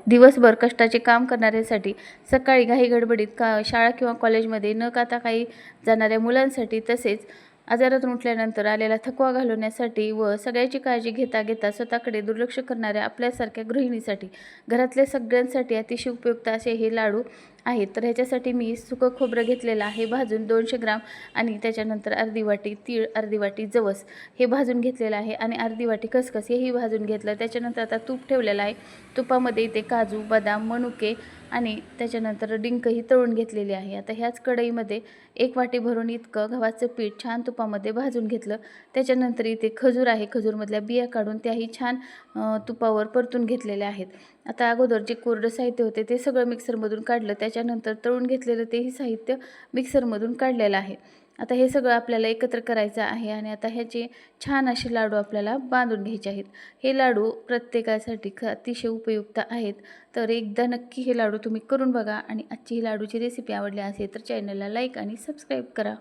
दिवसभर कष्टाचे काम करणाऱ्यांसाठी, सकाळी घाई गडबडीत शाळा किंवा कॉलेजमध्ये न खाता काही जाणाऱ्या मुलांसाठी, तसेच आजारातून उठल्यानंतर आलेला थकवा घालवण्यासाठी व सगळ्याची काळजी घेता घेता स्वतःकडे दुर्लक्ष करणाऱ्या आपल्यासारख्या गृहिणीसाठी, घरातल्या सगळ्यांसाठी अतिशय उपयुक्त असे हे लाडू आहेत. तर ह्याच्यासाठी मी सुकं खोबरं घेतलेलं आहे भाजून 200 ग्राम, आणि त्याच्यानंतर अर्धी वाटी तीळ, अर्धी वाटी जवस हे भाजून घेतलेलं आहे, आणि अर्धी वाटी खसखस हेही भाजून घेतलं. त्याच्यानंतर आता तूप ठेवलेलं आहे. तुपामध्ये इथे काजू, बदाम, मनुके आणि त्याच्यानंतर डिंकही तळून घेतलेली आहे. आता ह्याच कढईमध्ये 1 वाटी भरून इतकं गव्हाचं पीठ छान तुपामध्ये भाजून घेतलं. त्याच्यानंतर इथे खजूर आहे, खजूरमधल्या बिया काढून त्याही छान तुपावर परतून घेतलेल्या आहेत. आता अगोदर जे कोरडं साहित्य होते ते सगळं मिक्सरमधून काढलं. त्याच्यानंतर तळून घेतलेलं तेही साहित्य मिक्सरमधून काढलेलं आहे. आता हे सगळं आपल्याला एकत्र करायचं आहे, आणि आता ह्याचे छान असे लाडू आपल्याला बांधून घ्यायचे आहेत. हे लाडू प्रत्येकासाठी अतिशय उपयुक्त आहेत. तर एकदा नक्की हे लाडू तुम्ही करून बघा, आणि आजची ही लाडूची रेसिपी आवडली असेल तर चॅनलला लाईक आणि सबस्क्राईब करा.